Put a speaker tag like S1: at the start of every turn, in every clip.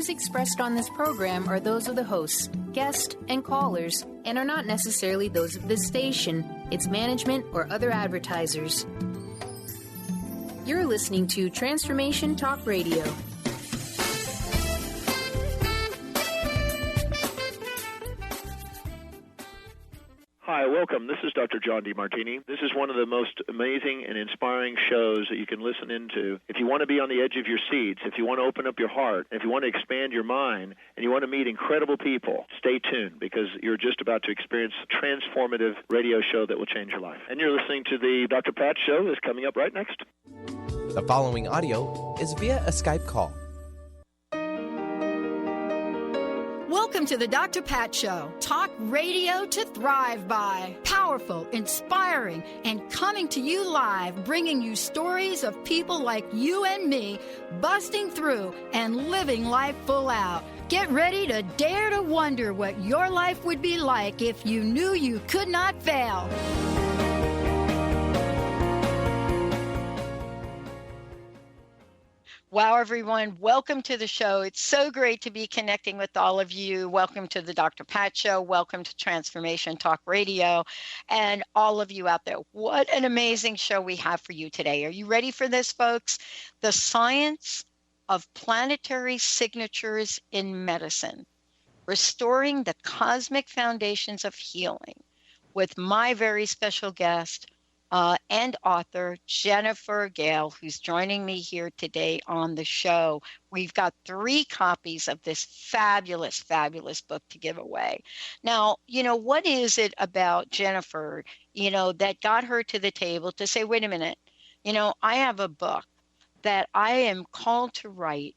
S1: views expressed on this program are those of the hosts, guests, and callers, and are not necessarily those of this station, its management, or other advertisers. You're listening to Transformation Talk Radio.
S2: Hi, welcome. This is Dr. John DeMartini. This is one of the most amazing and inspiring shows that you can listen into. If you want to be on the edge of your seats, if you want to open up your heart, if you want to expand your mind, and you want to meet incredible people, stay tuned because you're just about to experience a transformative radio show that will change your life. And you're listening to the Dr. Pat Show that's coming up right next.
S3: The following audio is via a Skype call.
S4: Welcome to the Dr. Pat Show. Talk radio to thrive by. Powerful, inspiring, and coming to you live, bringing you stories of people like you and me busting through and living life full out. Get ready to dare to wonder what your life would be like if you knew you could not fail. Wow, everyone. Welcome to the show. It's so great to be connecting with all of you. Welcome to the Dr. Pat Show. Welcome to Transformation Talk Radio and all of you out there. What an amazing show we have for you today. Are you ready for this, folks? The science of planetary signatures in medicine, restoring the cosmic foundations of healing with my very special guest, and author Jennifer Gehl, who's joining me here today on the show. We've got 3 copies of this fabulous, fabulous book to give away. Now, what is it about Jennifer, that got her to the table to say, wait a minute, I have a book that I am called to write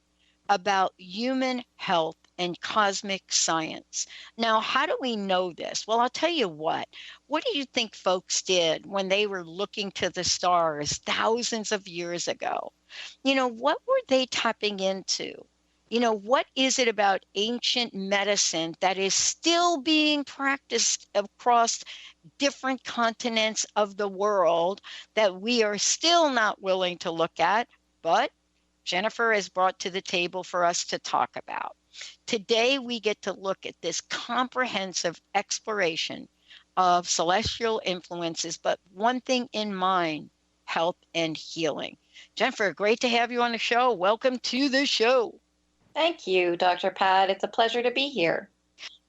S4: about human health and cosmic science. Now, how do we know this? Well, I'll tell you what. What do you think folks did when they were looking to the stars thousands of years ago? What were they tapping into? What is it about ancient medicine that is still being practiced across different continents of the world that we are still not willing to look at, but Jennifer has brought to the table for us to talk about? Today, we get to look at this comprehensive exploration of celestial influences, but one thing in mind, health and healing. Jennifer, great to have you on the show. Welcome to the show.
S5: Thank you, Dr. Pat. It's a pleasure to be here.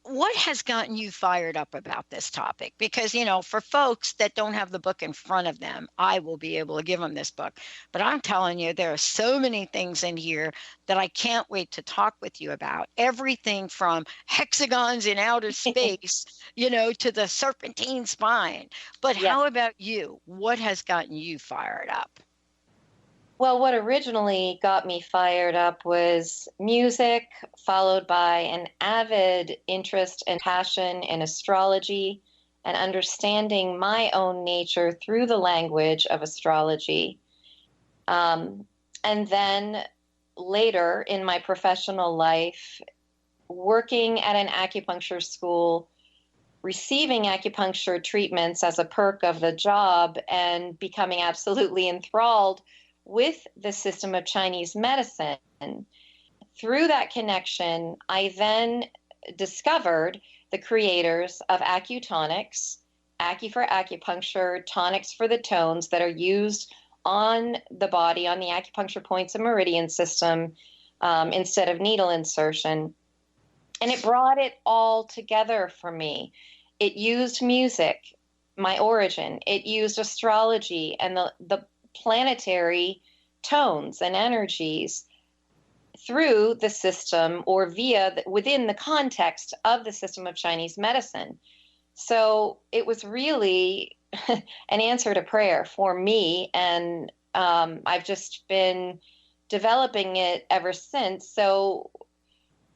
S4: What has gotten you fired up about this topic? Because, for folks that don't have the book in front of them, I will be able to give them this book. But I'm telling you, there are so many things in here that I can't wait to talk with you about. Everything from hexagons in outer space, to the serpentine spine. But How about you? What has gotten you fired up?
S5: Well, what originally got me fired up was music, followed by an avid interest and passion in astrology and understanding my own nature through the language of astrology. And then later in my professional life, working at an acupuncture school, receiving acupuncture treatments as a perk of the job, and becoming absolutely enthralled with the system of Chinese medicine. Through that connection, I then discovered the creators of acutonics, acu for acupuncture, tonics for the tones that are used on the body, on the acupuncture points and meridian system, instead of needle insertion. And it brought it all together for me. It used music, my origin. It used astrology and the planetary tones and energies through the system or within the context of the system of Chinese medicine. So it was really an answer to prayer for me, and I've just been developing it ever since. So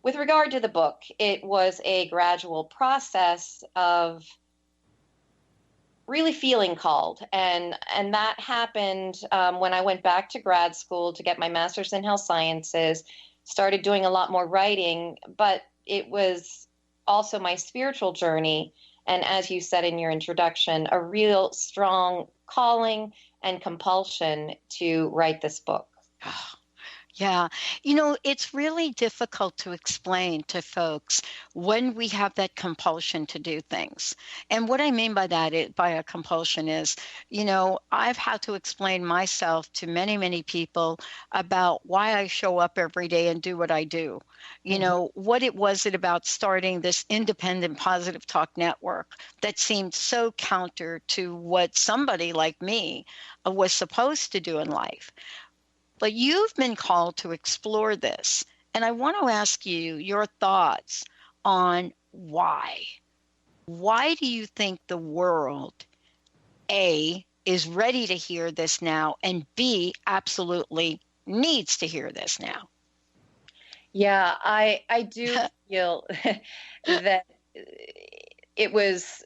S5: with regard to the book, it was a gradual process of really feeling called. And that happened when I went back to grad school to get my master's in health sciences, started doing a lot more writing, but it was also my spiritual journey. And as you said in your introduction, a real strong calling and compulsion to write this book.
S4: Yeah. It's really difficult to explain to folks when we have that compulsion to do things. And what I mean by that, by a compulsion is, I've had to explain myself to many, many people about why I show up every day and do what I do. What it was about starting this independent positive talk network that seemed so counter to what somebody like me was supposed to do in life. But you've been called to explore this. And I want to ask you your thoughts on why. Why do you think the world, A, is ready to hear this now, and B, absolutely needs to hear this now?
S5: Yeah, I do feel that it was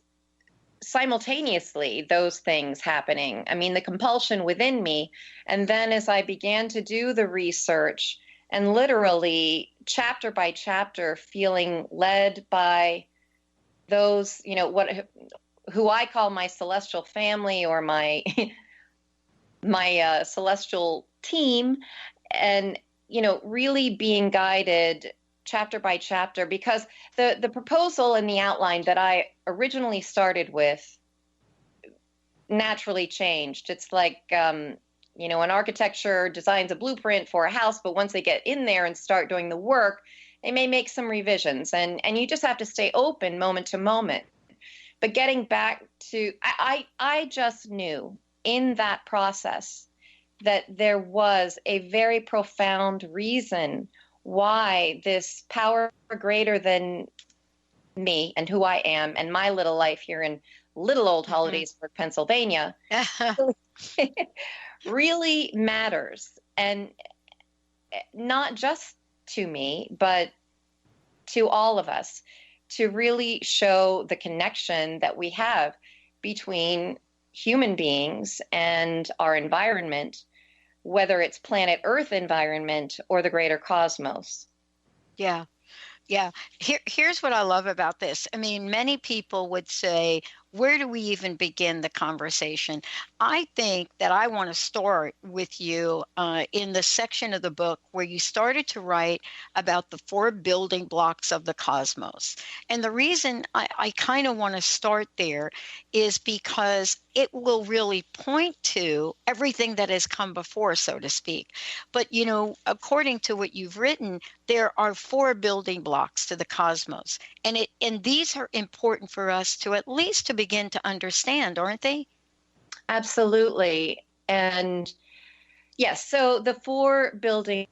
S5: simultaneously those things happening. I mean, the compulsion within me. And then as I began to do the research and literally chapter by chapter feeling led by those, who I call my celestial family or my celestial team, and, really being guided chapter by chapter, because the proposal and the outline that I originally started with naturally changed. It's like, an architecture designs a blueprint for a house, but once they get in there and start doing the work, they may make some revisions, and you just have to stay open moment to moment. But getting back to, I just knew in that process that there was a very profound reason why this power greater than me and who I am and my little life here in little old Hollidaysburg, Pennsylvania, really matters. And not just to me, but to all of us, to really show the connection that we have between human beings and our environment, whether it's planet Earth environment or the greater cosmos.
S4: Yeah. Yeah. Here's what I love about this. I mean, many people would say, where do we even begin the conversation? I think that I want to start with you in the section of the book where you started to write about the 4 building blocks of the cosmos. And the reason I kind of want to start there is because it will really point to everything that has come before, so to speak. But, according to what you've written, there are 4 building blocks to the cosmos. And these are important for us to at least to begin to understand, aren't they?
S5: Absolutely. And yes, so the 4 building.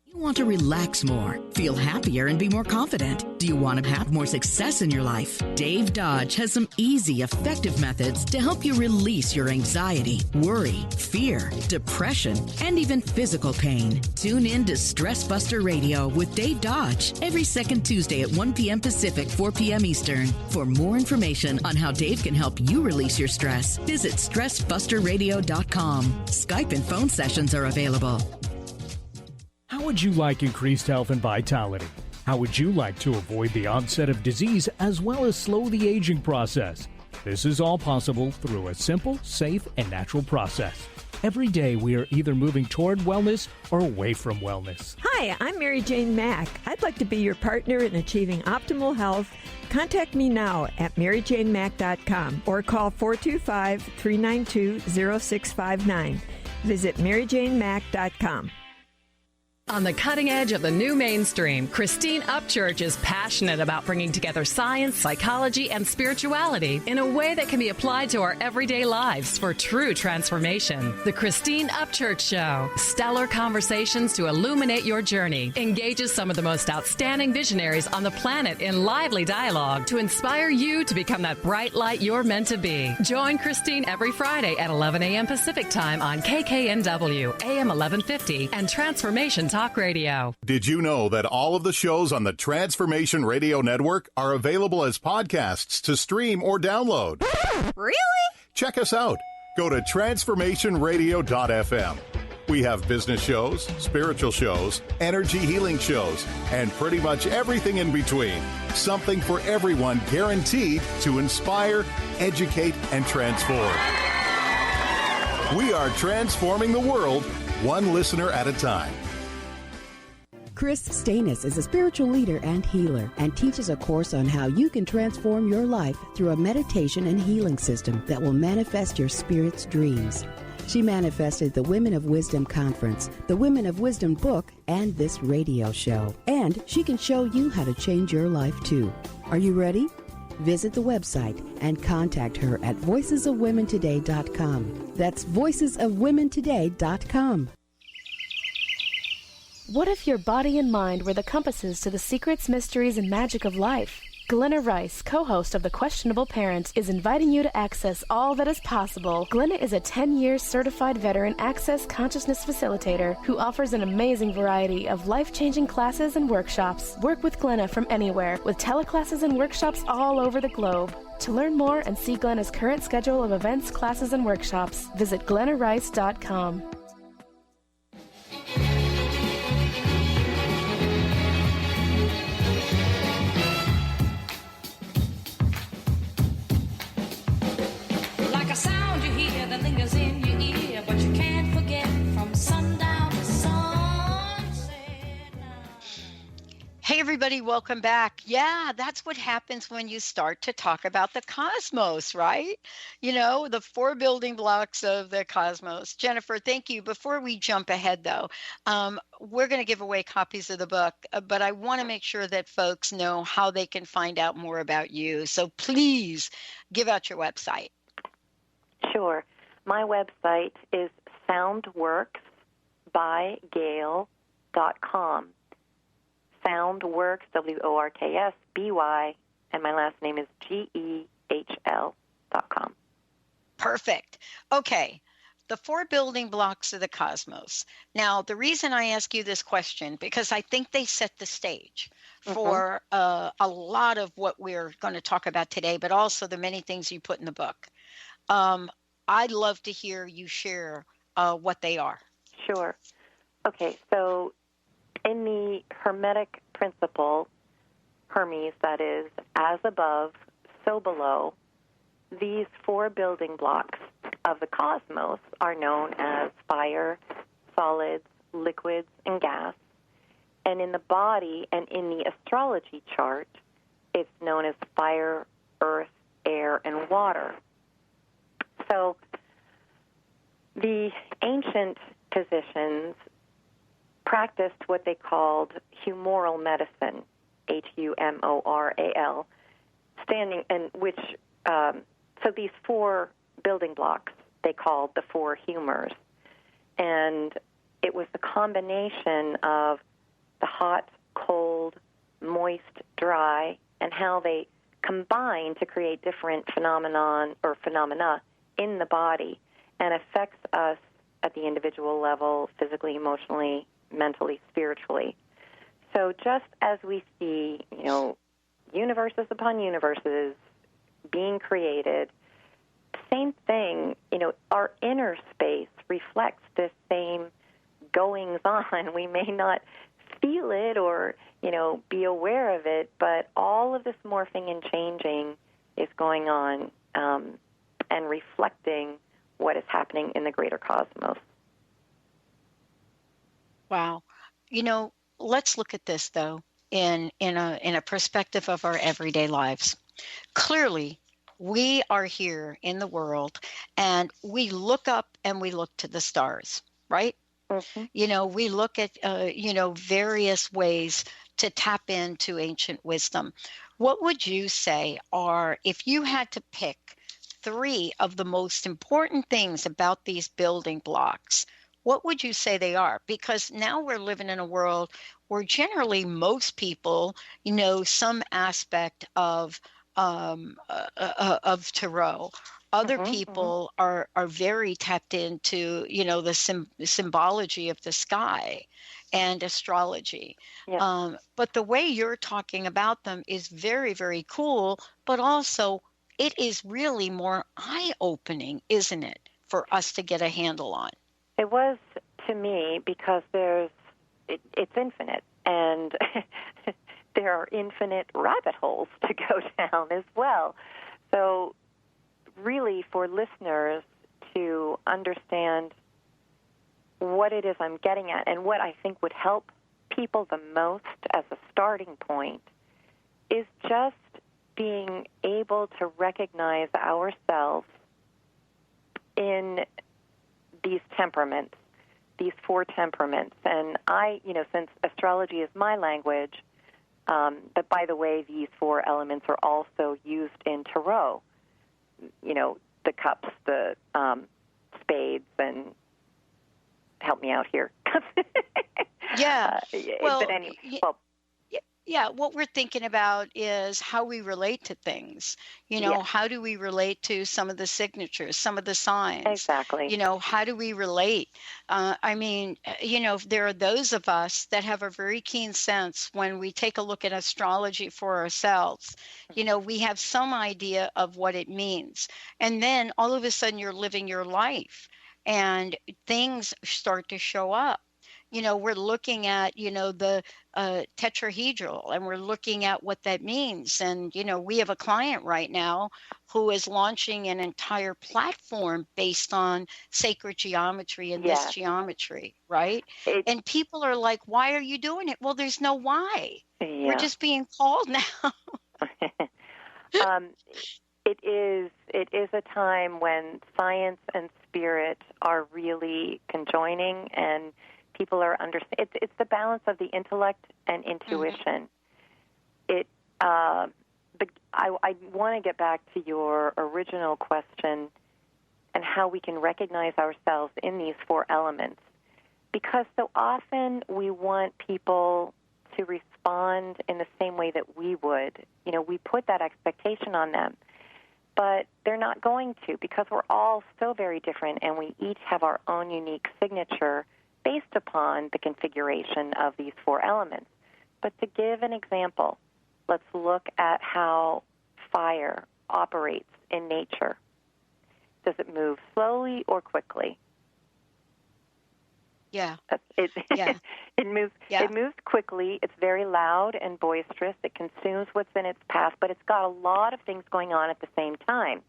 S6: You want to relax more, feel happier, and be more confident? Do you want to have more success in your life? Dave Dodge has some easy, effective methods to help you release your anxiety, worry, fear, depression, and even physical pain. Tune in to Stress Buster Radio with Dave Dodge every second Tuesday at 1 p.m. Pacific, 4 p.m. Eastern. For more information on how Dave can help you release your stress, visit StressBusterRadio.com. Skype and phone sessions are available.
S7: How would you like increased health and vitality? How would you like to avoid the onset of disease as well as slow the aging process? This is all possible through a simple, safe, and natural process. Every day we are either moving toward wellness or away from wellness.
S8: Hi, I'm Mary Jane Mack. I'd like to be your partner in achieving optimal health. Contact me now at maryjanemack.com or call 425-392-0659. Visit maryjanemack.com.
S9: On the cutting edge of the new mainstream, Christine Upchurch is passionate about bringing together science, psychology, and spirituality in a way that can be applied to our everyday lives for true transformation. The Christine Upchurch Show, stellar conversations to illuminate your journey, engages some of the most outstanding visionaries on the planet in lively dialogue to inspire you to become that bright light you're meant to be. Join Christine every Friday at 11 a.m. Pacific Time on KKNW, AM 1150, and Transformation Talk Radio.
S10: Did you know that all of the shows on the Transformation Radio Network are available as podcasts to stream or download?
S11: Really?
S10: Check us out. Go to transformationradio.fm. We have business shows, spiritual shows, energy healing shows, and pretty much everything in between. Something for everyone, guaranteed to inspire, educate, and transform. We are transforming the world one listener at a time.
S11: Chris Stanis is a spiritual leader and healer and teaches a course on how you can transform your life through a meditation and healing system that will manifest your spirit's dreams. She manifested the Women of Wisdom Conference, the Women of Wisdom book, and this radio show. And she can show you how to change your life too. Are you ready? Visit the website and contact her at voicesofwomentoday.com. That's voicesofwomentoday.com.
S12: What if your body and mind were the compasses to the secrets, mysteries, and magic of life? Glenna Rice, co-host of The Questionable Parent, is inviting you to access all that is possible. Glenna is a 10-year certified veteran access consciousness facilitator who offers an amazing variety of life-changing classes and workshops. Work with Glenna from anywhere with teleclasses and workshops all over the globe. To learn more and see Glenna's current schedule of events, classes, and workshops, visit glennarice.com.
S4: Hey, everybody, welcome back. Yeah, that's what happens when you start to talk about the cosmos, right? You know, the 4 building blocks of the cosmos. Jennifer, thank you. Before we jump ahead, though, we're going to give away copies of the book, but I want to make sure that folks know how they can find out more about you. So please give out your website.
S13: Sure. My website is soundworksbygehl.com. Soundworks, WORKSBY, and my last name is GEHL.com.
S4: Perfect. Okay. The 4 building blocks of the cosmos. Now, the reason I ask you this question, because I think they set the stage for a lot of what we're going to talk about today, but also the many things you put in the book. I'd love to hear you share what they are.
S13: Sure. Okay, so in the Hermetic principle, Hermes, that is, as above, so below, these 4 building blocks of the cosmos are known as fire, solids, liquids, and gas. And in the body and in the astrology chart, it's known as fire, earth, air, and water. So the ancient physicians practiced what they called humoral medicine, Humoral, standing and which so these 4 building blocks they called the 4 humors, and it was the combination of the hot, cold, moist, dry, and how they combine to create different phenomena in the body and affects us at the individual level, physically, emotionally, mentally, spiritually. So just as we see, universes upon universes being created, same thing, our inner space reflects this same goings on. We may not feel it or, be aware of it, but all of this morphing and changing is going on and reflecting what is happening in the greater cosmos.
S4: Wow. Let's look at this, though, in a perspective of our everyday lives. Clearly, we are here in the world, and we look up and we look to the stars, right? Mm-hmm. We look at, various ways to tap into ancient wisdom. What would you say are, if you had to pick 3 of the most important things about these building blocks, what would you say they are? Because now we're living in a world where generally most people know some aspect of tarot. Other people are very tapped into, the symbology of the sky and astrology. Yeah. But the way you're talking about them is very, very cool, but also it is really more eye-opening, isn't it, for us to get a handle on?
S13: It was to me because it's infinite, and there are infinite rabbit holes to go down as well. So really for listeners to understand what it is I'm getting at, and what I think would help people the most as a starting point is just being able to recognize ourselves in these temperaments, these 4 temperaments. And I, since astrology is my language, but by the way, these 4 elements are also used in tarot. The cups, the spades, and help me out here.
S4: Yeah.
S13: But anyway,
S4: yeah, what we're thinking about is how we relate to things. How do we relate to some of the signatures, some of the signs?
S13: Exactly.
S4: How do we relate? There are those of us that have a very keen sense when we take a look at astrology for ourselves. We have some idea of what it means. And then all of a sudden you're living your life and things start to show up. We're looking at, the tetrahedral, and we're looking at what that means. And, we have a client right now who is launching an entire platform based on sacred geometry and this geometry, right? And people are like, why are you doing it? Well, there's no why. Yeah. We're just being called now.
S13: It is a time when science and spirit are really conjoining, and people are understanding. It's the balance of the intellect and intuition. I want to get back to your original question and how we can recognize ourselves in these 4 elements, because so often we want people to respond in the same way that we would. We put that expectation on them, but they're not going to, because we're all so very different, and we each have our own unique signature based upon the configuration of these 4 elements. But to give an example, let's look at how fire operates in nature. Does it move slowly or quickly?
S4: Yeah.
S13: It moves quickly. It's very loud and boisterous. It consumes what's in its path, but it's got a lot of things going on at the same time.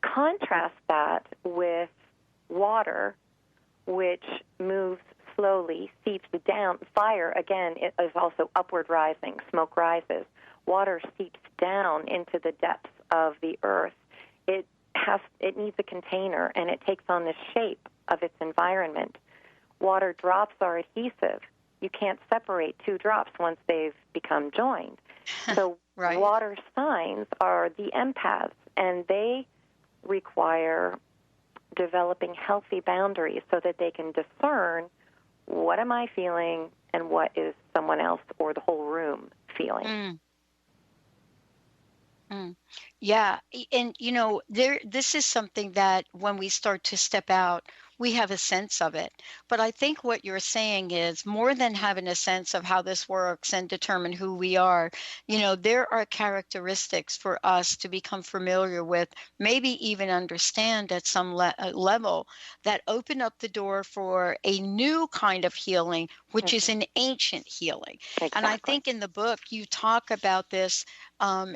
S13: Contrast that with water, which moves slowly, seeps down. Fire, again, is also upward rising. Smoke rises. Water seeps down into the depths of the earth. It needs a container, and it takes on the shape of its environment. Water drops are adhesive. You can't separate 2 drops once they've become joined. So
S4: right.
S13: Water signs are the empaths, and they require developing healthy boundaries so that they can discern what am I feeling and what is someone else or the whole room feeling.
S4: Yeah, and this is something that when we start to step out, we have a sense of it. But I think what you're saying is more than having a sense of how this works and determine who we are, there are characteristics for us to become familiar with, maybe even understand at some level, that open up the door for a new kind of healing, which is an ancient healing. Exactly. And I think in the book you talk about this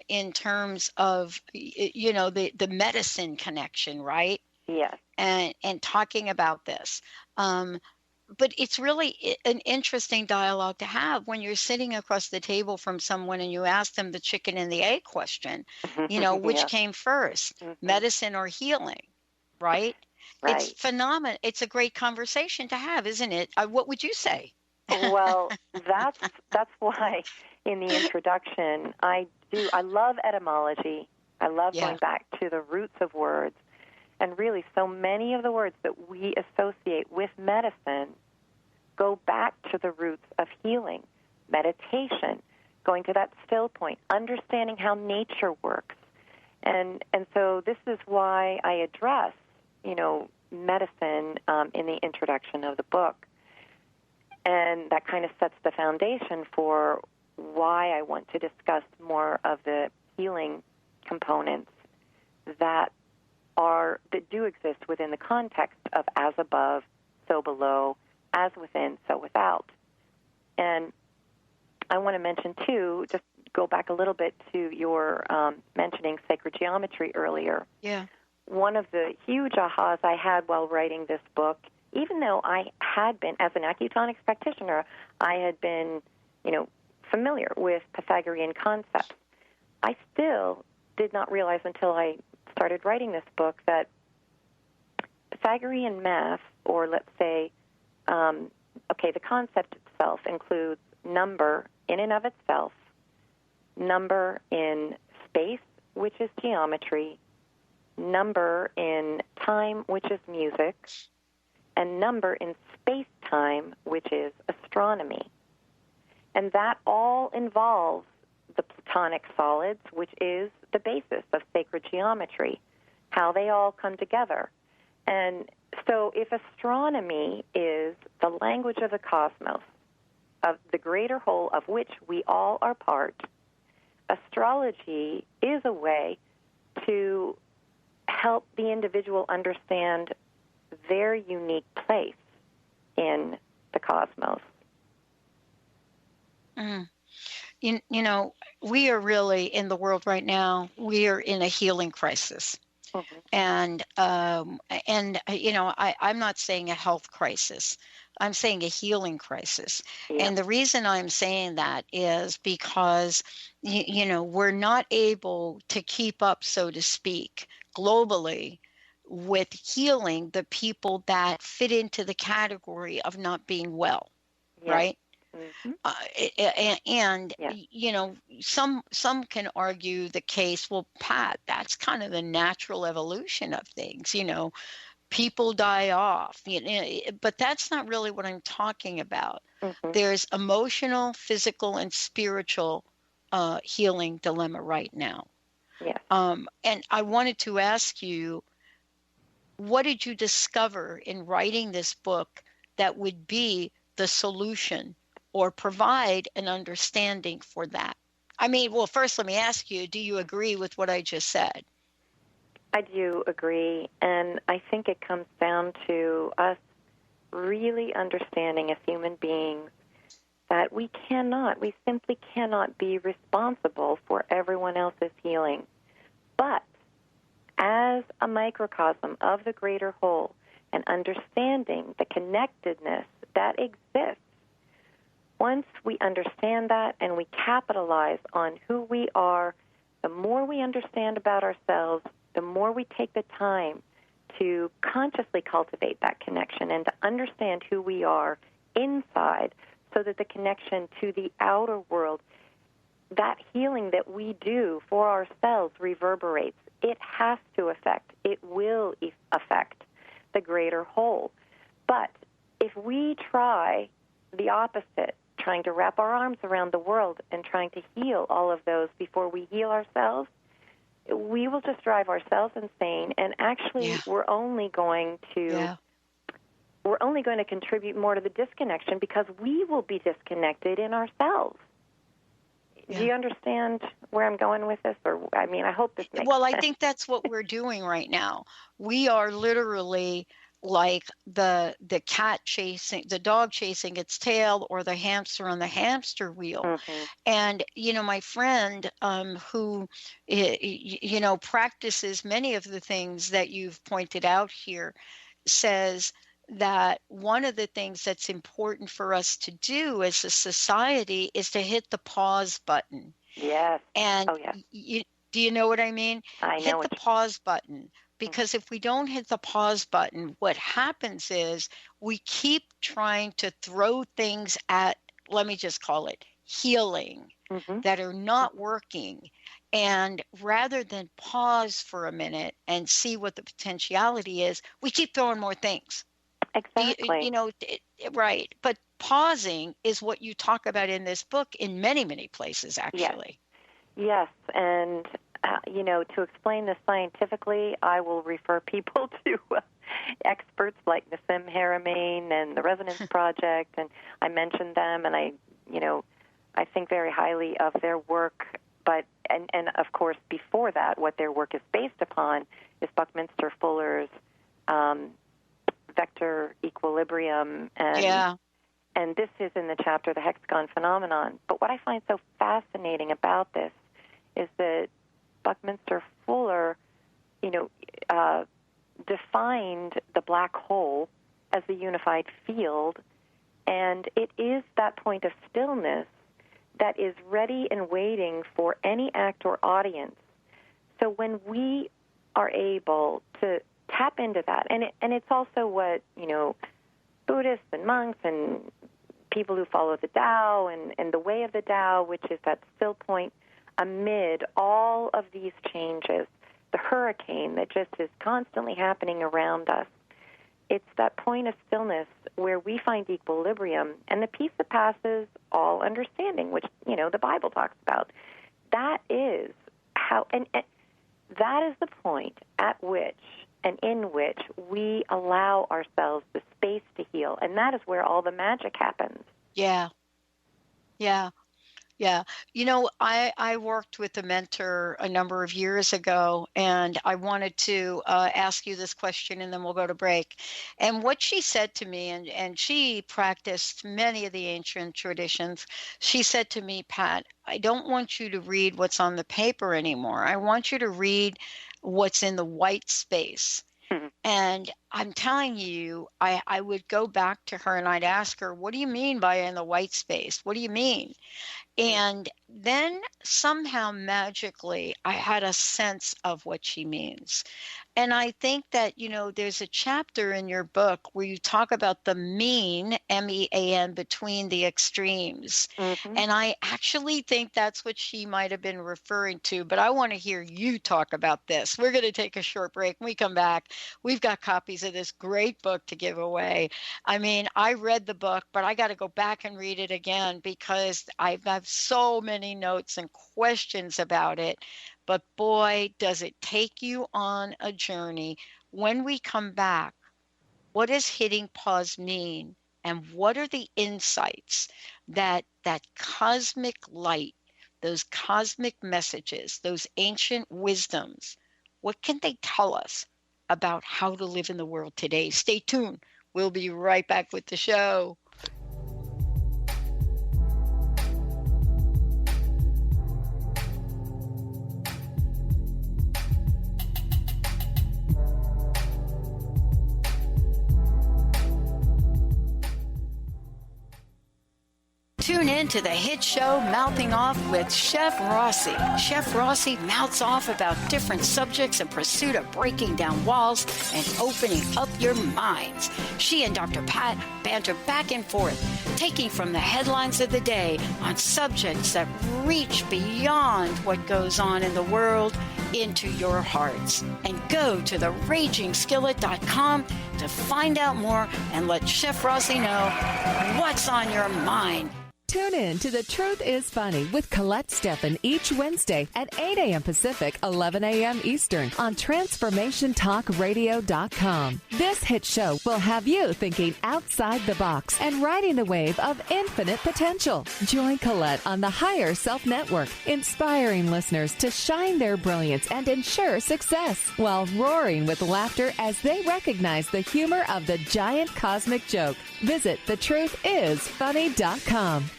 S4: in terms of, the medicine connection, right?
S13: Yes.
S4: And talking about this. But it's really an interesting dialogue to have when you're sitting across the table from someone and you ask them the chicken and the egg question, which came first, medicine or healing, right? It's phenomenal. It's a great conversation to have, isn't it? What would you say?
S13: Well, that's why in the introduction I love etymology. I love going back to the roots of words. And really, so many of the words that we associate with medicine go back to the roots of healing, meditation, going to that still point, understanding how nature works. And so this is why I address, medicine in the introduction of the book. And that kind of sets the foundation for why I want to discuss more of the healing components that do exist within the context of as above, so below, as within, so without. And I want to mention, too, just go back a little bit to your mentioning sacred geometry earlier.
S4: Yeah.
S13: One of the huge ahas I had while writing this book even though I had been, as an acutonics practitioner, I had been, familiar with Pythagorean concepts, I still did not realize until I started writing this book that Pythagorean math, or let's say, the concept itself includes number in and of itself, number in space, which is geometry, number in time, which is music, and number in space-time, which is astronomy. And that all involves the Platonic solids, which is the basis of sacred geometry, how they all come together. And so if astronomy is the language of the cosmos, of the greater whole of which we all are part, astrology is a way to help the individual understand their unique place in the cosmos.
S4: We are really, in the world right now, we are in a healing crisis. Mm-hmm. I'm not saying a health crisis. I'm saying a healing crisis. Yeah. And the reason I'm saying that is because, we're not able to keep up, so to speak, globally with healing the people that fit into the category of not being well, right? Mm-hmm. Some can argue the case, well, Pat, that's kind of the natural evolution of things, people die off, but that's not really what I'm talking about. Mm-hmm. There's emotional, physical, and spiritual healing dilemma right now. Yeah. And I wanted to ask you, what did you discover in writing this book that would be the solution or provide an understanding for that? I mean, well, first let me ask you, do you agree with what I just said?
S13: I do agree, and I think it comes down to us really understanding as human beings that we simply cannot be responsible for everyone else's healing. But as a microcosm of the greater whole and understanding the connectedness that exists, once we understand that and we capitalize on who we are, the more we understand about ourselves, the more we take the time to consciously cultivate that connection and to understand who we are inside so that the connection to the outer world, that healing that we do for ourselves reverberates. It has to affect, it will affect the greater whole. But if we try the opposite, trying to wrap our arms around the world and trying to heal all of those before we heal ourselves, we will just drive ourselves insane. And actually, we're only going to contribute more to the disconnection because we will be disconnected in ourselves. Yeah. Do you understand where I'm going with this? Or, I mean, I hope this makes sense.
S4: Well, I think that's what we're doing right now. We are literally like the dog chasing its tail, or the hamster on the hamster wheel. Mm-hmm. And, my friend who, practices many of the things that you've pointed out here says that one of the things that's important for us to do as a society is to hit the pause button.
S13: Yes.
S4: And do you know what I mean?
S13: I know.
S4: Hit the pause button. Because if we don't hit the pause button, what happens is we keep trying to throw things at, let me just call it, healing, mm-hmm. that are not working. And rather than pause for a minute and see what the potentiality is, we keep throwing more things.
S13: Exactly.
S4: Right. But pausing is what you talk about in this book in many, many places, actually.
S13: Yes. And to explain this scientifically, I will refer people to experts like Nassim Haramein and the Resonance Project, and I mentioned them, and I think very highly of their work. But and of course, before that, what their work is based upon is Buckminster Fuller's vector equilibrium, and this is in the chapter, The Hexagon Phenomenon. But what I find so fascinating about this is that Buckminster Fuller, defined the black hole as the unified field, and it is that point of stillness that is ready and waiting for any act or audience. So when we are able to tap into that, and it's also what, Buddhists and monks and people who follow the Tao and the way of the Tao, which is that still point amid all of these changes, the hurricane that just is constantly happening around us. It's that point of stillness where we find equilibrium and the peace that passes all understanding, which, the Bible talks about. That is how, and that is the point at which and in which we allow ourselves the space to heal. And that is where all the magic happens.
S4: Yeah. Yeah. Yeah. I worked with a mentor a number of years ago, and I wanted to ask you this question, and then we'll go to break. And what she said to me, and she practiced many of the ancient traditions, she said to me, Pat, I don't want you to read what's on the paper anymore. I want you to read what's in the white space. And I'm telling you, I would go back to her and I'd ask her, what do you mean by in the white space? What do you mean? And then somehow magically, I had a sense of what she means. And I think that, there's a chapter in your book where you talk about the mean, MEAN, between the extremes. Mm-hmm. And I actually think that's what she might have been referring to. But I want to hear you talk about this. We're going to take a short break. When we come back, we've got copies of this great book to give away. I mean, I read the book, but I got to go back and read it again because I have so many notes and questions about it. But boy, does it take you on a journey. When we come back, what does hitting pause mean? And what are the insights that cosmic light, those cosmic messages, those ancient wisdoms, what can they tell us about how to live in the world today? Stay tuned. We'll be right back with the show. Tune in to the hit show Mouthing Off with Chef Rossi. Chef Rossi mouths off about different subjects in pursuit of breaking down walls and opening up your minds. She and Dr. Pat banter back and forth, taking from the headlines of the day on subjects that reach beyond what goes on in the world into your hearts. And go to theragingskillet.com to find out more and let Chef Rossi know what's on your mind.
S14: Tune in to The Truth is Funny with Colette Steffen each Wednesday at 8 a.m. Pacific, 11 a.m. Eastern on TransformationTalkRadio.com. This hit show will have you thinking outside the box and riding the wave of infinite potential. Join Colette on the Higher Self Network, inspiring listeners to shine their brilliance and ensure success while roaring with laughter as they recognize the humor of the giant cosmic joke. Visit thetruthisfunny.com.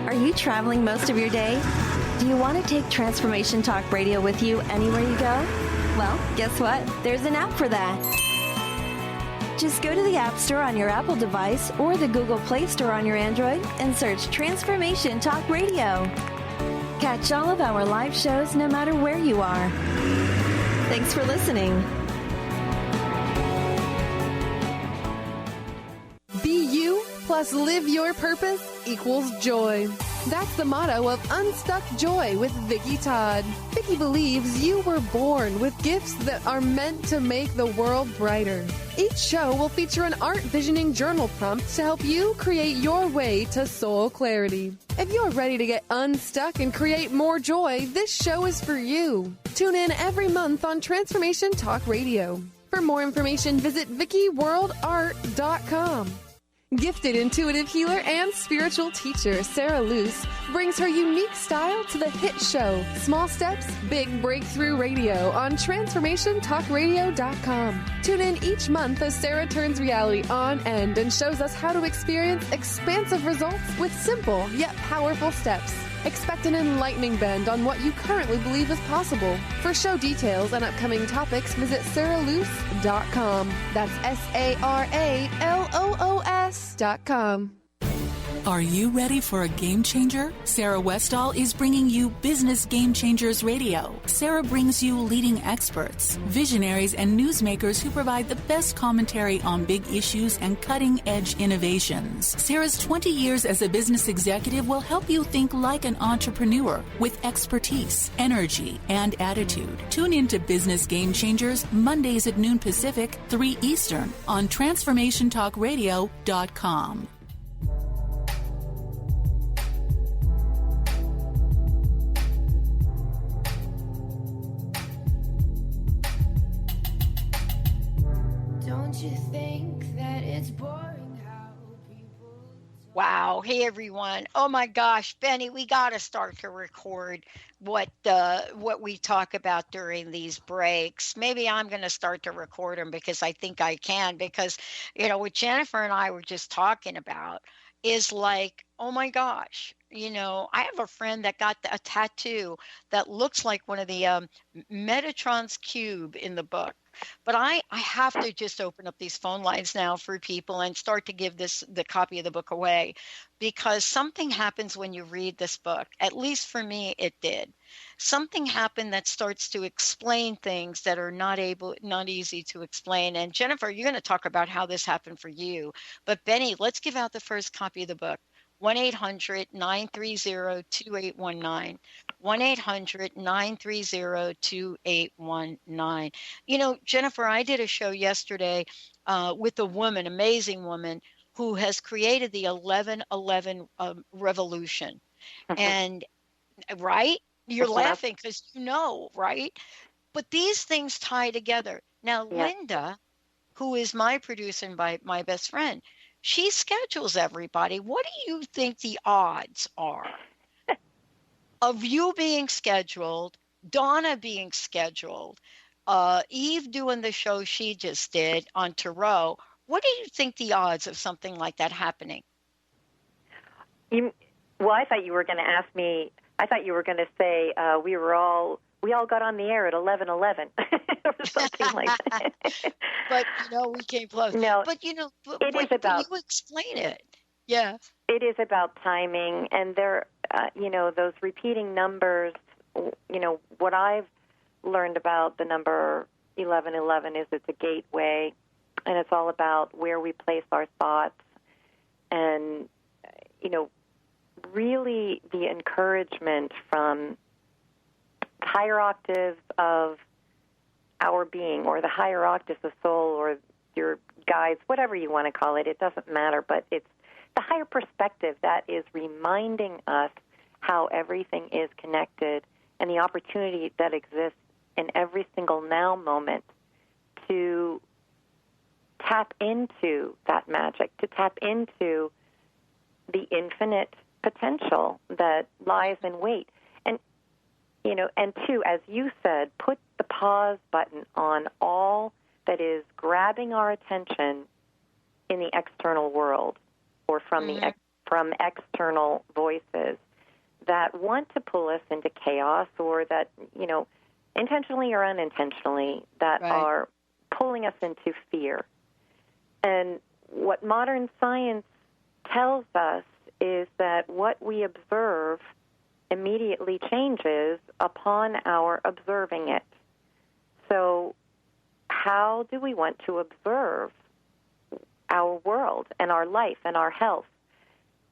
S15: Are you traveling most of your day? Do you want to take Transformation Talk Radio with you anywhere you go? Well, guess what? There's an app for that. Just go to the App Store on your Apple device or the Google Play Store on your Android and search Transformation Talk Radio. Catch all of our live shows no matter where you are. Thanks for listening.
S16: Be you plus live your purpose equals joy. That's the motto of Unstuck Joy with Vicki Todd. Vicki believes you were born with gifts that are meant to make the world brighter. Each show will feature an art visioning journal prompt to help you create your way to soul clarity. If you're ready to get unstuck and create more joy, this show is for you. Tune in every month on Transformation Talk Radio. For more information, visit VickiWorldArt.com. Gifted intuitive healer and spiritual teacher Sarah Luce brings her unique style to the hit show Small Steps, Big Breakthrough Radio on TransformationTalkRadio.com. Tune in each month as Sarah turns reality on end and shows us how to experience expansive results with simple yet powerful steps. Expect an enlightening bend on what you currently believe is possible. For show details and upcoming topics, visit sarahloos.com. That's SARALOOS.com.
S17: Are you ready for a game changer? Sarah Westall is bringing you Business Game Changers Radio. Sarah brings you leading experts, visionaries, and newsmakers who provide the best commentary on big issues and cutting-edge innovations. Sarah's 20 years as a business executive will help you think like an entrepreneur with expertise, energy, and attitude. Tune in to Business Game Changers Mondays at noon Pacific, 3 Eastern on TransformationTalkRadio.com.
S4: You think that it's boring how people... Wow. Hey, everyone. Oh, my gosh. Benny, we got to start to record what we talk about during these breaks. Maybe I'm going to start to record them because I think I can, because, what Jennifer and I were just talking about is like, oh, my gosh. I have a friend that got a tattoo that looks like one of the Metatron's cube in the book. But I have to just open up these phone lines now for people and start to give the copy of the book away, because something happens when you read this book. At least for me, it did. Something happened that starts to explain things that are not easy to explain. And Jennifer, you're going to talk about how this happened for you. But Benny, let's give out the first copy of the book. 1-800-930-2819. 1-800-930-2819. Jennifer, I did a show yesterday with a woman, amazing woman, who has created the 11/11 revolution. And, right? You're laughing because right? But these things tie together. Now, yeah. Linda, who is my producer and my best friend, she schedules everybody. What do you think the odds are of you being scheduled, Donna being scheduled, Eve doing the show she just did on Tarot? What do you think the odds of something like that happening?
S13: Well, I thought you were going to ask me. I thought you were going to say we all got on the air at 11:11 or something like that.
S4: But we came close.
S13: No,
S4: but
S13: it is about.
S4: You explain it. Yeah.
S13: It is about timing, and there, those repeating numbers. What I've learned about the number 11:11 is it's a gateway, and it's all about where we place our thoughts, and really the encouragement from higher octaves of our being, or the higher octaves of soul, or your guides, whatever you want to call it. It doesn't matter, but it's the higher perspective that is reminding us how everything is connected and the opportunity that exists in every single now moment to tap into that magic, to tap into the infinite potential that lies in wait. And two, as you said, put the pause button on all that is grabbing our attention in the external world, or from from external voices that want to pull us into chaos, or that, intentionally or unintentionally, that are pulling us into fear. And what modern science tells us is that what we observe immediately changes upon our observing it. So how do we want to observe our world and our life and our health?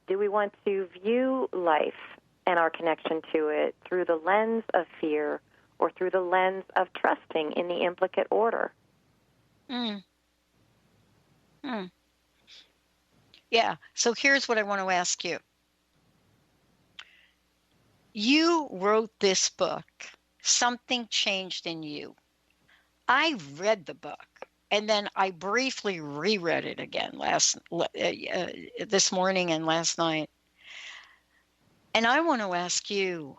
S13: Do we want to view life and our connection to it through the lens of fear, or through the lens of trusting in the implicate order?
S4: Yeah. So here's what I want to ask you. You wrote this book. Something changed in you. I read the book, and then I briefly reread it again this morning and last night. And I want to ask you,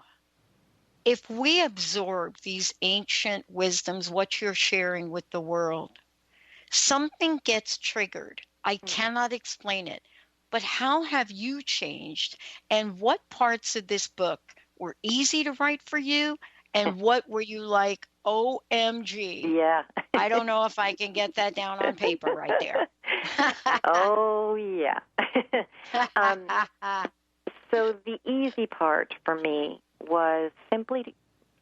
S4: if we absorb these ancient wisdoms, what you're sharing with the world, something gets triggered. I cannot explain it. but how have you changed? And what parts of this book were easy to write for you? And what were you like, OMG?
S13: Yeah.
S4: I don't know if I can get that down on paper right there.
S13: Oh, yeah. So the easy part for me was simply,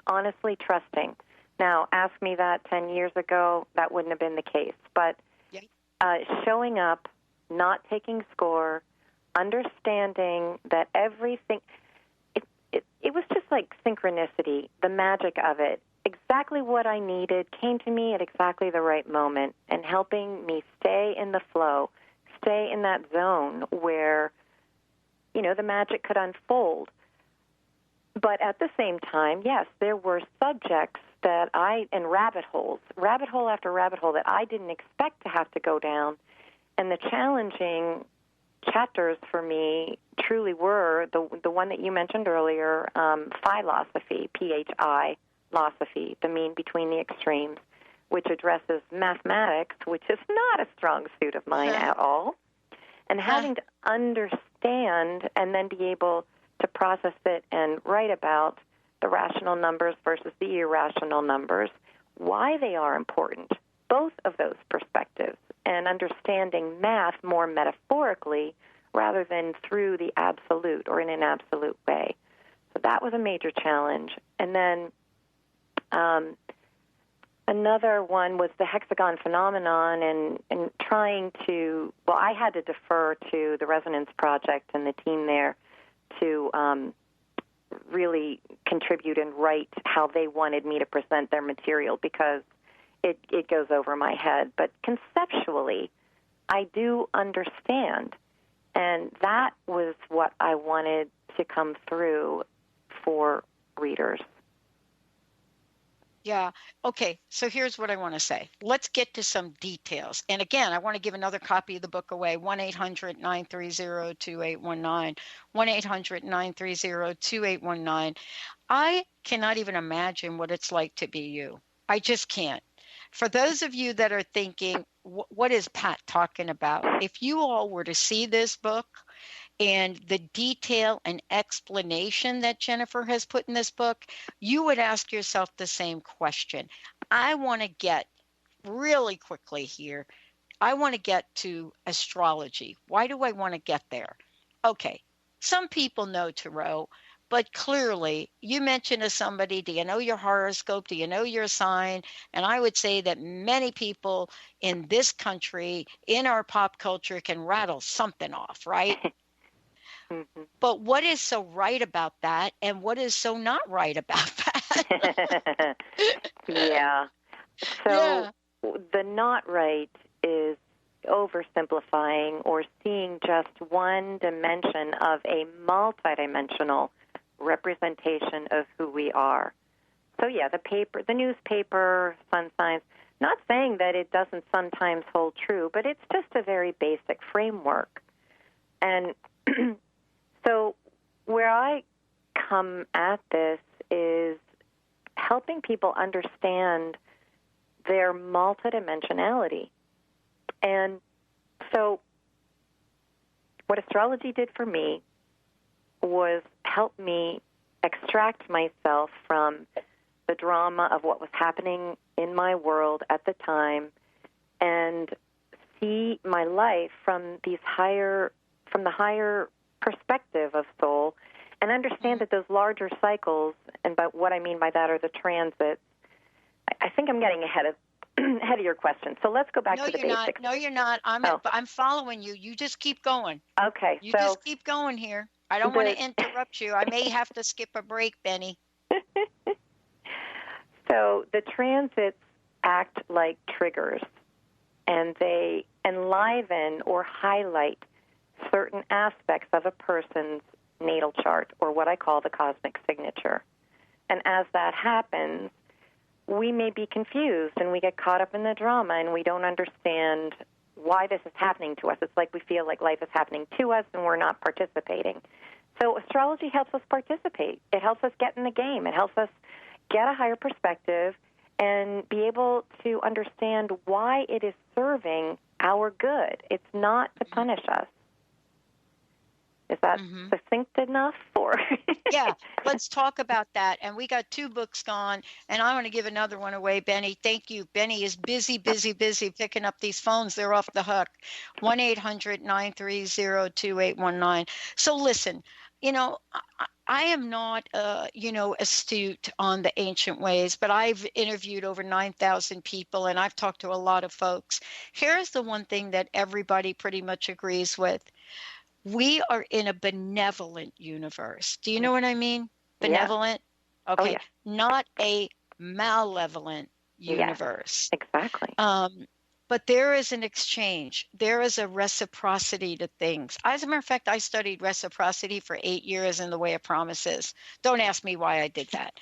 S13: honestly trusting. Now, ask me that 10 years ago, that wouldn't have been the case. But showing up, not taking score, understanding that everything, it was just like synchronicity, the magic of it. Exactly what I needed came to me at exactly the right moment, and helping me stay in the flow, stay in that zone where, you know, the magic could unfold. But at the same time, yes, there were subjects that and rabbit hole after rabbit hole that I didn't expect to have to go down. And the challenging chapters for me truly were the one that you mentioned earlier, philosophy, P-H-I-losophy, the mean between the extremes, which addresses mathematics, which is not a strong suit of mine at all, and having to understand and then be able to process it and write about the rational numbers versus the irrational numbers, why they are important, both of those perspectives, and understanding math more metaphorically rather than through the absolute or in an absolute way. So that was a major challenge. And then another one was the hexagon phenomenon and trying to, well, I had to defer to the Resonance Project and the team there to really contribute and write how they wanted me to present their material, because it goes over my head. But conceptually, I do understand, and that was what I wanted to come through for readers.
S4: Yeah. Okay. So here's what I want to say. Let's get to some details. And again, I want to give another copy of the book away, 1-800-930-2819, 1-800-930-2819. I cannot even imagine what it's like to be you. I just can't. For those of you that are thinking, what is Pat talking about? If you all were to see this book and the detail and explanation that Jennifer has put in this book, you would ask yourself the same question. I want to get really quickly here. I want to get to astrology. Why do I want to get there? Okay, some people know tarot, but clearly you mention to somebody, do you know your horoscope? Do you know your sign? And I would say that many people in this country, in our pop culture, can rattle something off, right? Mm-hmm. But what is so right about that, and what is so not right about that?
S13: Yeah. So the not right is oversimplifying or seeing just one dimension of a multidimensional representation of who we are. So yeah, the newspaper, sun signs, not saying that it doesn't sometimes hold true, but it's just a very basic framework. And so where I come at this is helping people understand their multidimensionality. And so what astrology did for me was help me extract myself from the drama of what was happening in my world at the time and see my life from the higher perspective of soul, and understand that those larger cycles, and by what I mean by that are the transits. I think I'm getting ahead of your question. So let's go back to the basics.
S4: No, you're not. I'm following you. You just keep going.
S13: Okay.
S4: You just keep going here. I don't want to interrupt you. I may have to skip a break, Benny.
S13: So the transits act like triggers, and they enliven or highlight certain aspects of a person's natal chart, or what I call the cosmic signature. And as that happens, we may be confused and we get caught up in the drama and we don't understand why this is happening to us. It's like we feel like life is happening to us and we're not participating. So astrology helps us participate. It helps us get in the game. It helps us get a higher perspective and be able to understand why it is serving our good. It's not to punish us. Is that succinct enough?
S4: Yeah, let's talk about that. And we got 2 books gone, and I want to give another one away. Benny, thank you. Benny is busy picking up these phones. They're off the hook. 1-800-930-2819. So listen, I am not, astute on the ancient ways, but I've interviewed over 9,000 people, and I've talked to a lot of folks. Here's the one thing that everybody pretty much agrees with. We are in a benevolent universe. Do you know what I mean? Benevolent? Yeah. Okay. Oh, yeah. Not a malevolent universe.
S13: Yeah, exactly.
S4: But there is an exchange. There is a reciprocity to things. As a matter of fact, I studied reciprocity for 8 years in the Way of Promises. Don't ask me why I did that.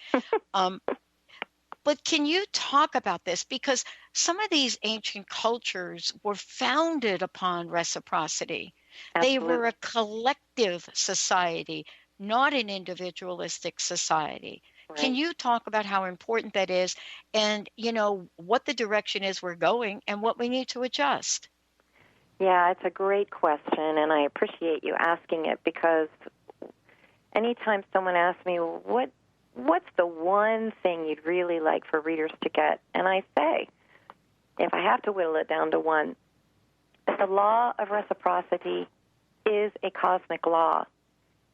S4: But can you talk about this? Because some of these ancient cultures were founded upon reciprocity. Absolutely. They were a collective society, not an individualistic society. Right. Can you talk about how important that is and, what the direction is we're going and what we need to adjust?
S13: Yeah, it's a great question, and I appreciate you asking it, because anytime someone asks me, what's the one thing you'd really like for readers to get? And I say, if I have to whittle it down to one, the law of reciprocity is a cosmic law.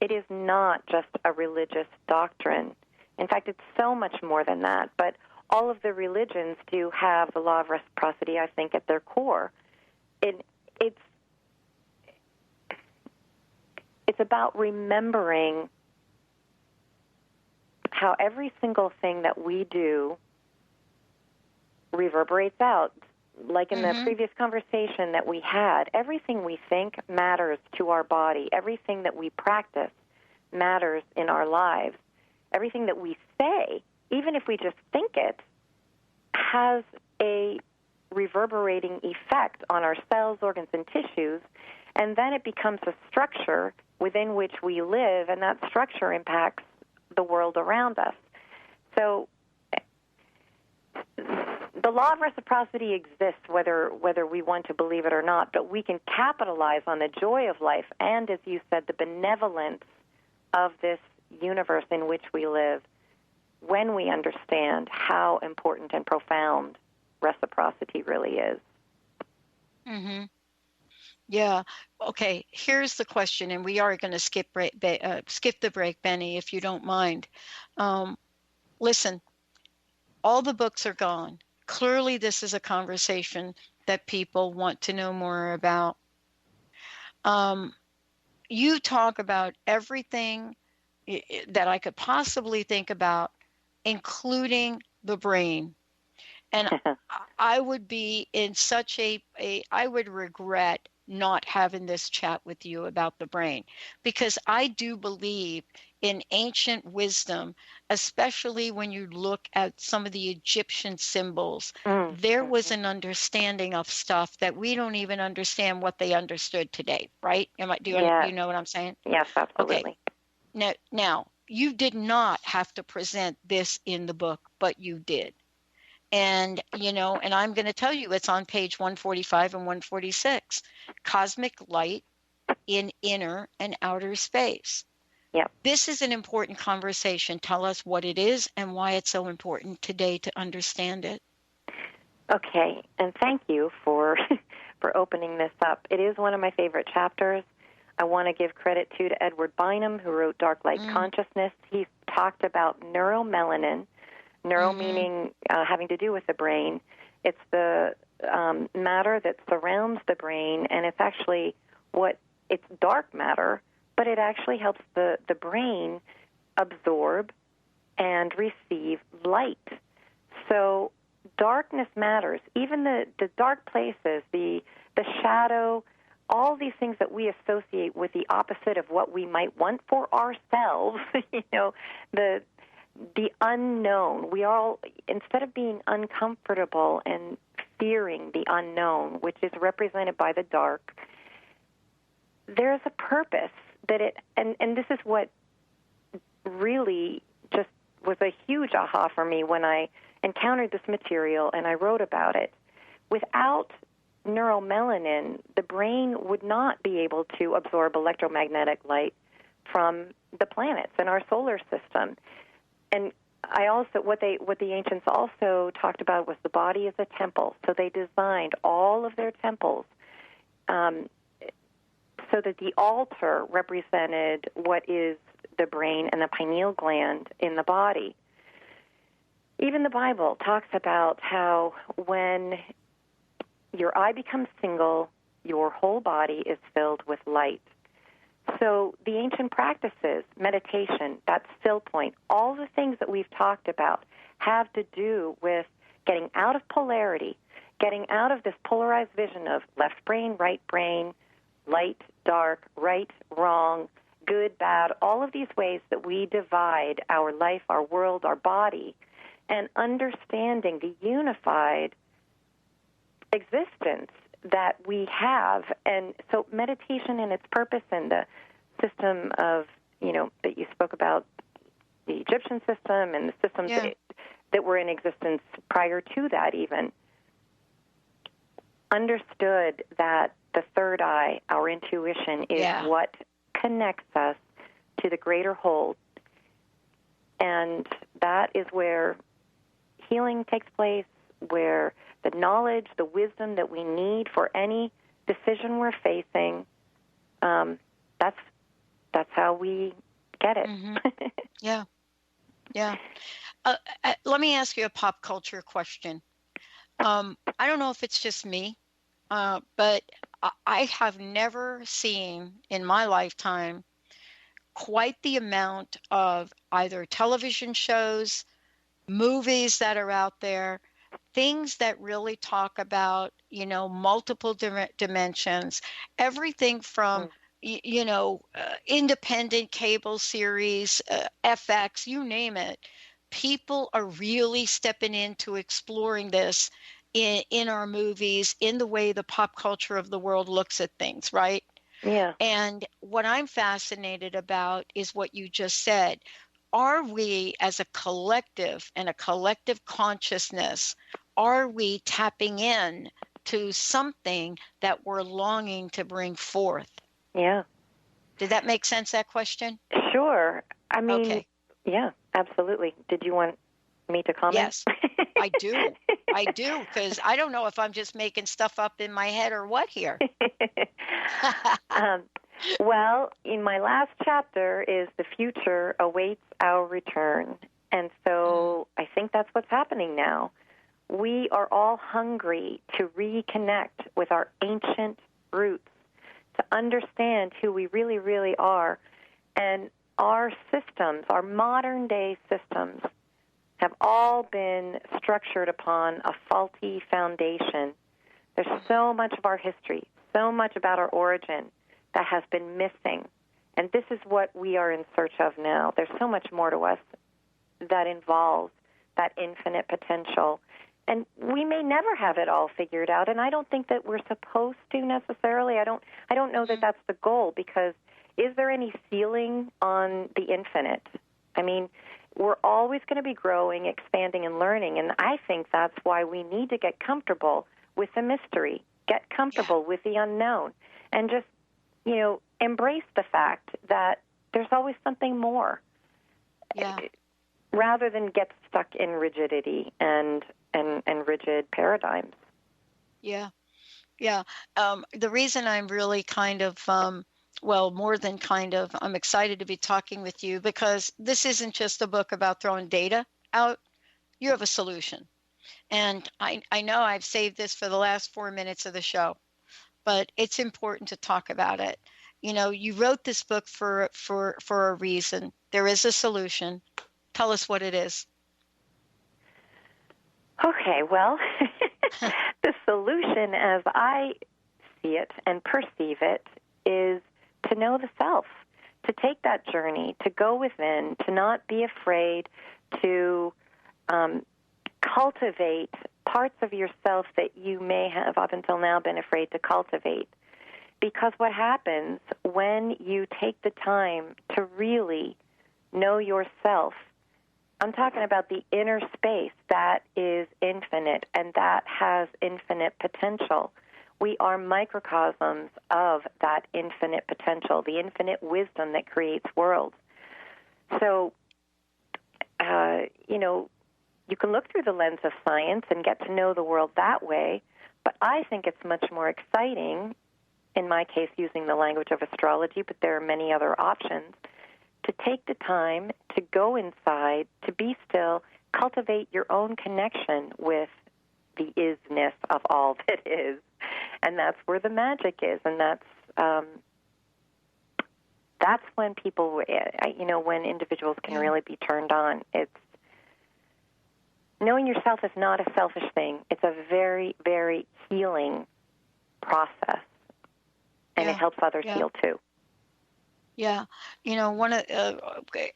S13: It is not just a religious doctrine. In fact, it's so much more than that. But all of the religions do have the law of reciprocity, I think, at their core. It's about remembering how every single thing that we do reverberates out. Like in the previous conversation that we had, everything we think matters to our body. Everything that we practice matters in our lives. Everything that we say, even if we just think it, has a reverberating effect on our cells, organs, and tissues, and then it becomes a structure within which we live, and that structure impacts the world around us. So the law of reciprocity exists whether we want to believe it or not, but we can capitalize on the joy of life and, as you said, the benevolence of this universe in which we live when we understand how important and profound reciprocity really is.
S4: Mm-hmm. Yeah. Okay, here's the question, and we are going to skip the break, Benny, if you don't mind. Listen, all the books are gone. Clearly, this is a conversation that people want to know more about. You talk about everything that I could possibly think about, including the brain. And I would be in such I would regret not having this chat with you about the brain, because I do believe in ancient wisdom, especially when you look at some of the Egyptian symbols. There was an understanding of stuff that we don't even understand what they understood today, right? Do you know what I'm saying?
S13: Yes, absolutely.
S4: Okay. Now, you did not have to present this in the book, but you did. And, and I'm going to tell you, it's on page 145 and 146, cosmic light in inner and outer space.
S13: Yep.
S4: This is an important conversation. Tell us what it is and why it's so important today to understand it.
S13: Okay, and thank you for opening this up. It is one of my favorite chapters. I want to give credit to Edward Bynum, who wrote Dark Light Consciousness. He talked about neuromelanin, meaning having to do with the brain. It's the matter that surrounds the brain, and it's actually it's dark matter, but it actually helps the brain absorb and receive light. So darkness matters. Even the dark places, the shadow, all these things that we associate with the opposite of what we might want for ourselves, the unknown. We all, instead of being uncomfortable and fearing the unknown, which is represented by the dark, there's a purpose that and this is what really just was a huge aha for me when I encountered this material and I wrote about it. Without neuromelanin, the brain would not be able to absorb electromagnetic light from the planets in our solar system. And what the ancients also talked about was the body as a temple. So they designed all of their temples so that the altar represented what is the brain and the pineal gland in the body. Even the Bible talks about how when your eye becomes single, your whole body is filled with light. So the ancient practices, meditation, that still point, all the things that we've talked about have to do with getting out of polarity, getting out of this polarized vision of left brain, light, dark, right, wrong, good, bad, all of these ways that we divide our life, our world, our body, and understanding the unified existence that we have. And so meditation and its purpose and the system of, that you spoke about, the Egyptian system and the systems that were in existence prior to that even, understood that the third eye, our intuition, is what connects us to the greater whole. And that is where healing takes place, where the knowledge, the wisdom that we need for any decision we're facing, that's how we get it.
S4: Mm-hmm. Yeah. Let me ask you a pop culture question. I don't know if it's just me, but I have never seen in my lifetime quite the amount of either television shows, movies that are out there, things that really talk about, multiple dimensions, everything from, independent cable series, FX, you name it. People are really stepping into exploring this in our movies, in the way the pop culture of the world looks at things, right?
S13: Yeah.
S4: And what I'm fascinated about is what you just said. Are we, as a collective and a collective consciousness, are we tapping in to something that we're longing to bring forth?
S13: Yeah.
S4: Did that make sense, that question?
S13: Sure. I mean,
S4: okay.
S13: Yeah, absolutely. Did you want me to comment?
S4: Yes, I do. Because I don't know if I'm just making stuff up in my head or what here.
S13: Well, in my last chapter is the future awaits our return. And so I think that's what's happening now. We are all hungry to reconnect with our ancient roots, to understand who we really, really are. And our systems, our modern-day systems, have all been structured upon a faulty foundation. There's so much of our history, so much about our origin that has been missing. And this is what we are in search of now. There's so much more to us that involves that infinite potential. And we may never have it all figured out, and I don't think that we're supposed to necessarily. I don't know that that's the goal, because is there any ceiling on the infinite? I mean, we're always going to be growing, expanding, and learning, and I think that's why we need to get comfortable with the mystery, get comfortable with the unknown, and just, embrace the fact that there's always something more, rather than get stuck in rigidity and rigid paradigms.
S4: Yeah. The reason I'm really kind of, more than kind of, I'm excited to be talking with you, because this isn't just a book about throwing data out. You have a solution. And I know I've saved this for the last 4 minutes of the show, but it's important to talk about it. You wrote this book for a reason. There is a solution. Tell us what it is.
S13: Okay, well, the solution as I see it and perceive it is to know the self, to take that journey, to go within, to not be afraid, to cultivate parts of yourself that you may have up until now been afraid to cultivate. Because what happens when you take the time to really know yourself, I'm talking about the inner space that is infinite and that has infinite potential. We are microcosms of that infinite potential, the infinite wisdom that creates worlds. So, you can look through the lens of science and get to know the world that way, but I think it's much more exciting, in my case using the language of astrology, but there are many other options, to take the time to go inside, to be still, cultivate your own connection with the isness of all that is. And that's where the magic is, and that's when people, when individuals can really be turned on. It's knowing yourself is not a selfish thing. It's a very, very healing process, and it helps others heal too.
S4: Yeah.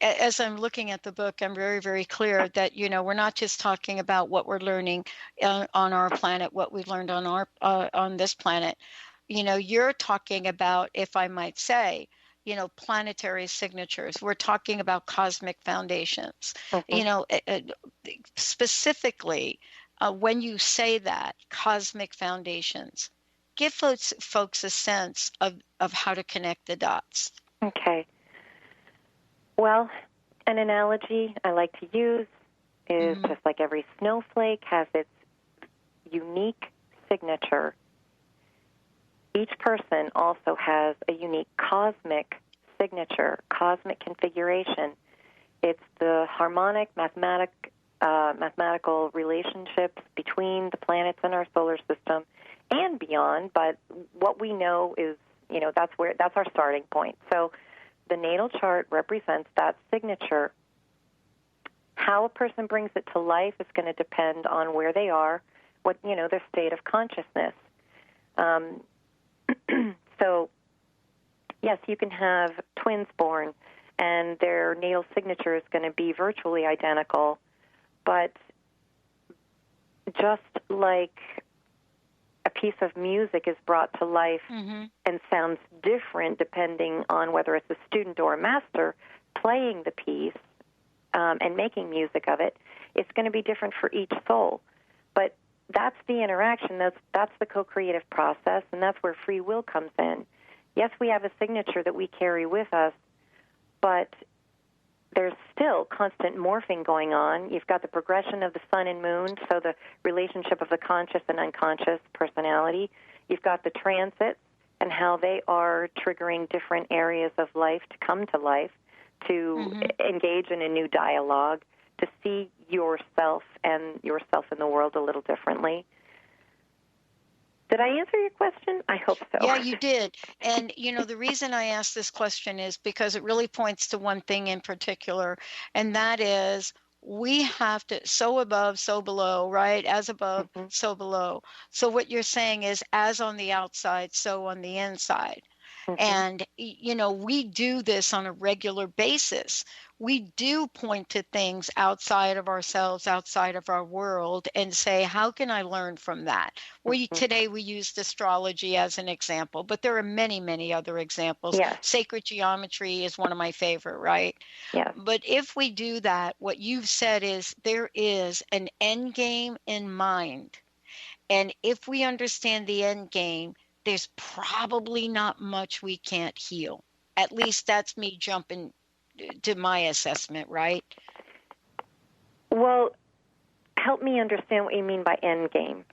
S4: As I'm looking at the book, I'm very, very clear that, we're not just talking about what we're learning on our planet, what we've learned on this planet. You're talking about, if I might say, planetary signatures. We're talking about cosmic foundations. Specifically, when you say that, cosmic foundations, give folks a sense of how to connect the dots.
S13: Okay. Well, an analogy I like to use is just like every snowflake has its unique signature, each person also has a unique cosmic signature, cosmic configuration. It's the harmonic mathematical relationships between the planets in our solar system and beyond, but what we know is, that's our starting point. So the natal chart represents that signature. How a person brings it to life is going to depend on where they are, their state of consciousness. So, yes, you can have twins born, and their natal signature is going to be virtually identical, but just like a piece of music is brought to life and sounds different depending on whether it's a student or a master playing the piece and making music of it, it's going to be different for each soul. But that's the interaction. That's the co-creative process, and that's where free will comes in. Yes, we have a signature that we carry with us, but there's still constant morphing going on. You've got the progression of the sun and moon, so the relationship of the conscious and unconscious personality. You've got the transits and how they are triggering different areas of life to come to life, to engage in a new dialogue, to see yourself and yourself in the world a little differently. Did I answer your question? I hope so.
S4: Yeah, you did. And, the reason I asked this question is because it really points to one thing in particular, and that is we have to, so above, so below, right? As above, so below. So what you're saying is as on the outside, so on the inside. And, we do this on a regular basis. We do point to things outside of ourselves, outside of our world, and say, how can I learn from that? Today we used astrology as an example, but there are many, many other examples.
S13: Yes.
S4: Sacred geometry is one of my favorite, right?
S13: Yeah.
S4: But if we do that, what you've said is there is an end game in mind. And if we understand the end game, there's probably not much we can't heal. At least that's me jumping to my assessment, right?
S13: Well, help me understand what you mean by end game.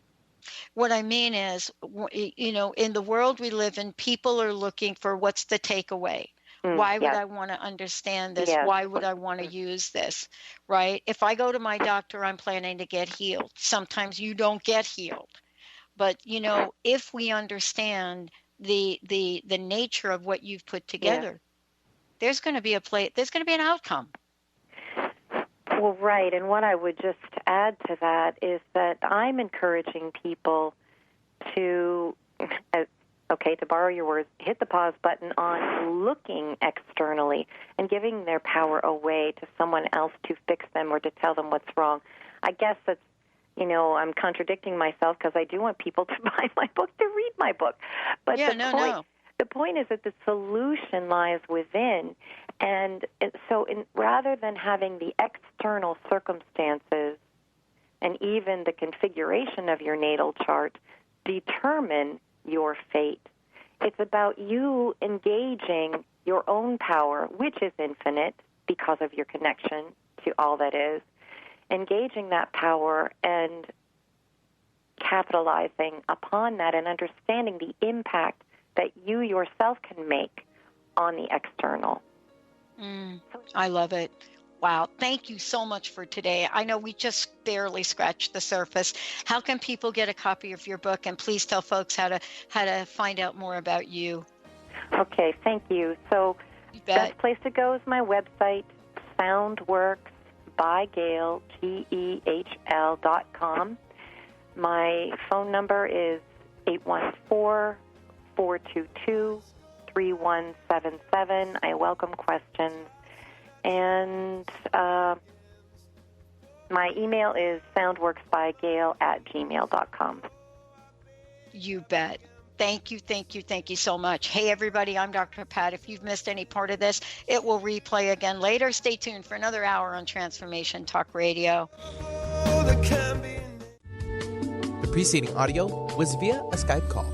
S4: What I mean is, in the world we live in, people are looking for what's the takeaway. Why would I want to understand this?
S13: Yes.
S4: Why would I want to use this, right? If I go to my doctor, I'm planning to get healed. Sometimes you don't get healed. But, if we understand the nature of what you've put together, there's going to be there's going to be an outcome.
S13: Well, right. And what I would just add to that is that I'm encouraging people to, to borrow your words, hit the pause button on looking externally and giving their power away to someone else to fix them or to tell them what's wrong. I guess that's, I'm contradicting myself because I do want people to buy my book, to read my book. But the point is that the solution lies within. And so rather than having the external circumstances and even the configuration of your natal chart determine your fate. It's about you engaging your own power, which is infinite because of your connection to all that is, engaging that power and capitalizing upon that and understanding the impact that you yourself can make on the external.
S4: I love it. Wow. Thank you so much for today. I know we just barely scratched the surface. How can people get a copy of your book? And please tell folks how to find out more about you.
S13: Okay, thank you. So best place to go is my website, Soundworks by Gehl, GEHL.com. My phone number is 814-422-3177. I welcome questions. And my email is soundworksbygehl@gmail.com.
S4: You bet. Thank you so much. Hey, everybody, I'm Dr. Pat. If you've missed any part of this, it will replay again later. Stay tuned for another hour on Transformation Talk Radio.
S3: The preceding audio was via a Skype call.